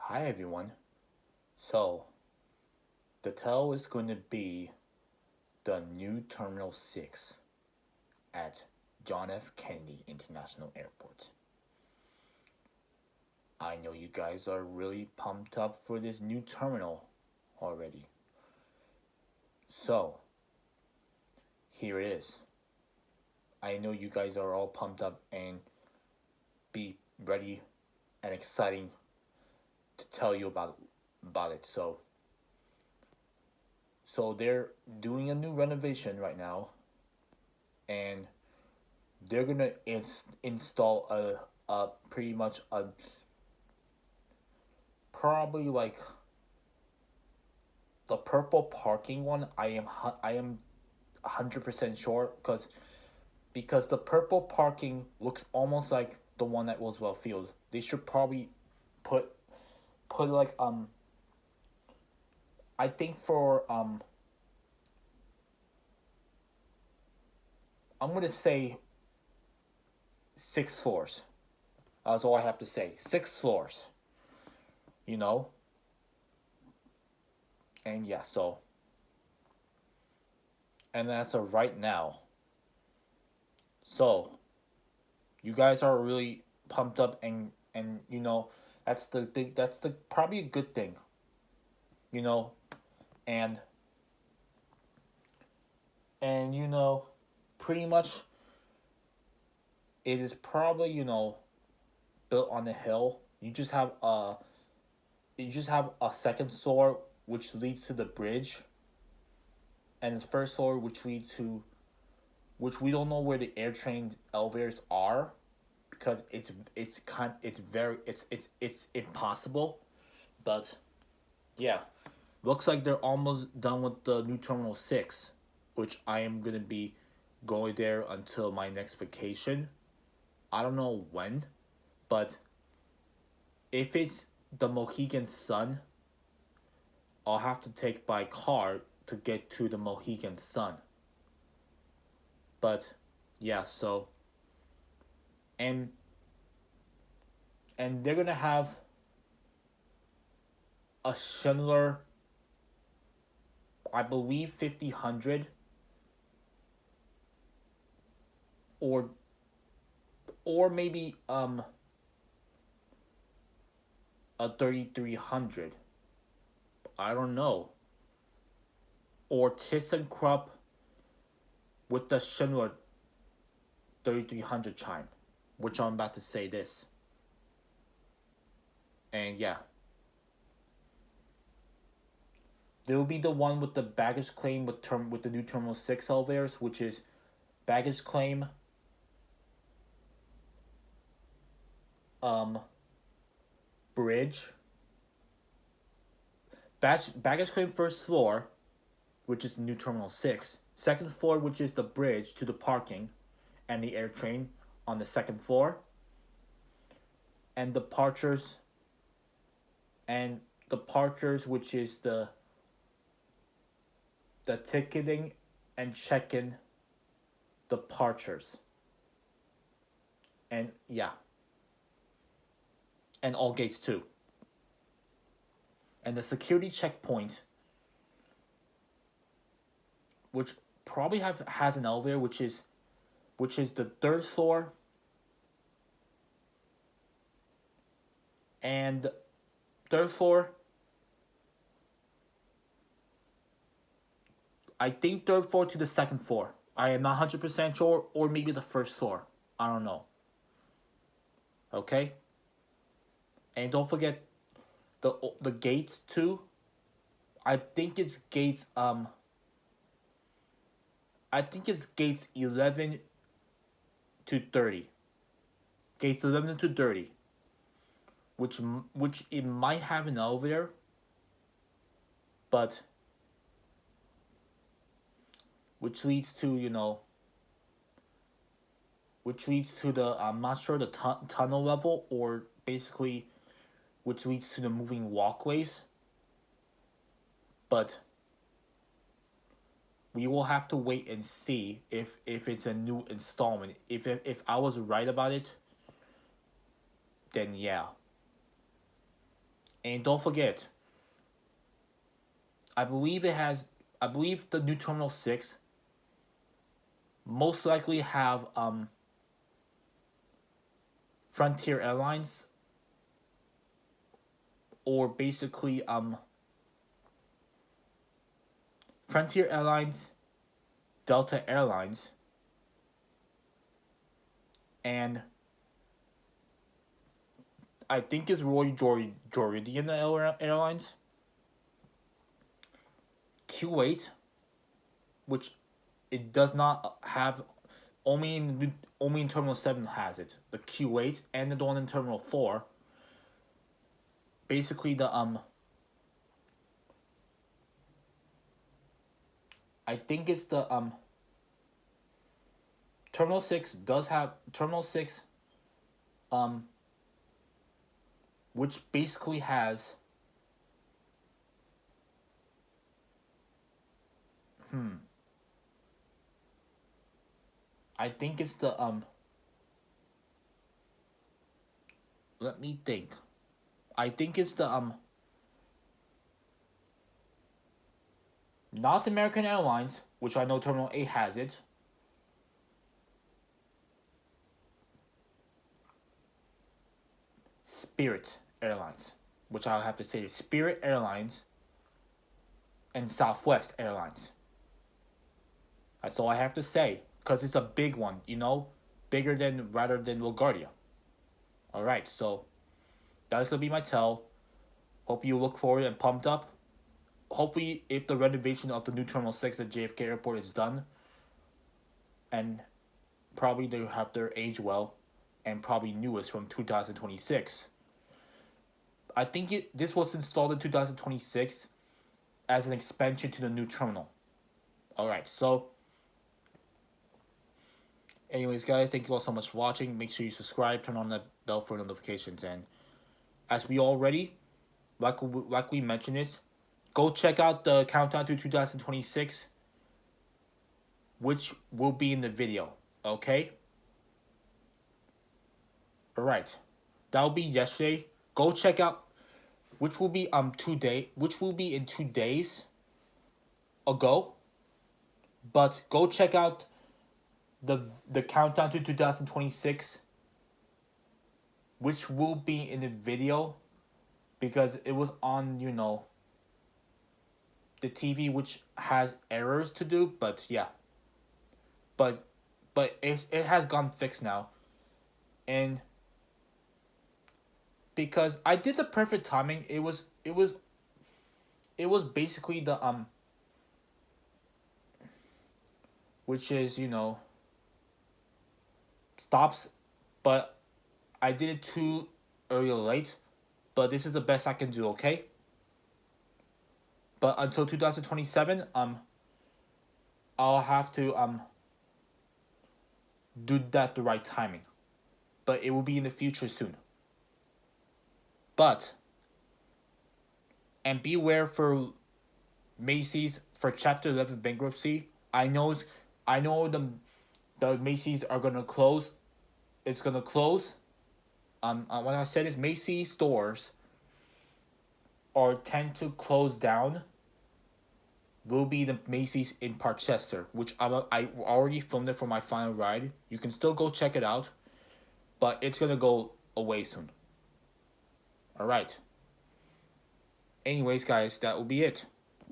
Hi everyone. So, the title is going to be the new Terminal 6 at John F. Kennedy International Airport. I know you guys are really pumped up for this new terminal already. So, here it is. I know you guys are all pumped up and be ready and exciting to tell you about it. So they're doing a new renovation right now, and they're gonna install a pretty much a probably like the purple parking one. I am 100% sure because the purple parking looks almost like the one at Roosevelt Field. They should probably put put like I think for I'm gonna say 6 floors. That's all I have to say. 6 floors. You know, and yeah. And that's a right now. So you guys are really pumped up, and that's the thing. That's the probably a good thing. You know, and and pretty much it is probably built on a hill. You just have a second floor which leads to the bridge, and the first floor which we don't know where the air train elevators are, because it's impossible. But yeah, looks like they're almost done with the new Terminal 6, which I am gonna be going there until my next vacation. I don't know when, but if it's the Mohegan Sun, I'll have to take by car to get to the Mohegan Sun. But yeah, and and they're gonna have a Schindler, I believe 5000, or maybe a 3300. I don't know. Or ThyssenKrupp with the Schindler 3300 chime, which I'm about to say this. And yeah, there will be the one with the baggage claim with the new Terminal 6 elevators, which is baggage claim, um bridge, baggage claim first floor, which is the new Terminal 6. Second floor, which is the bridge to the parking and the air train on the second floor. And departures, which is the ticketing and check-in departures. And yeah, and all gates too. And the security checkpoint, which probably has an elevator, which is the third floor, and third floor. I think third floor to the second floor. I am not 100% sure, or maybe the first floor. I don't know. Okay, and don't forget the gates too. I think it's gates. I think it's gates 11 to 30. Gates 11 to 30, which it might have an elevator, but which leads to the, I'm not sure, the tunnel level, or basically which leads to the moving walkways. But we will have to wait and see if it's a new installment. If I was right about it, then yeah. And don't forget, I believe the new Terminal 6 most likely have Frontier Airlines, or basically Frontier Airlines, Delta Airlines, and I think it's Royal Jordanian Airlines, Kuwait, which it does not have. Only in Terminal 7 has it. The Kuwait and the one in Terminal 4. Basically I think it's the Terminal 6 does have Terminal 6 which basically has I think it's the let me think. I think it's the North American Airlines, which I know Terminal 8 has it. Spirit Airlines, which I'll have to say is Spirit Airlines and Southwest Airlines. That's all I have to say, because it's a big one, bigger than rather than LaGuardia. All right, so that's gonna be my tell. Hope you look forward and pumped up. Hopefully, if the renovation of the new Terminal 6 at JFK Airport is done, and probably they have their age well, and probably newest from 2026. I think this was installed in 2026 as an expansion to the new terminal. All right, so anyways, guys, thank you all so much for watching. Make sure you subscribe, turn on the bell for notifications, and as we already, like we mentioned this, go check out the countdown to 2026, which will be in the video. Okay. All right, that will be yesterday. Go check out, which will be in 2 days ago. But go check out the countdown to 2026, which will be in the video, because it was on the TV, which has errors to do, but yeah. But it has gone fixed now, and because I did the perfect timing, it was basically the which is stops, but I did it too early or late, but this is the best I can do, okay? But until 2027, I'll have to do that the right timing. But it will be in the future soon. And beware for Macy's for Chapter 11 bankruptcy. I know the Macy's are gonna close. It's gonna close. What I said is Macy's stores tend to close down. Will be the Macy's in Parkchester, which I already filmed it for my final ride. You can still go check it out, but it's gonna go away soon. All right. Anyways, guys, that will be it.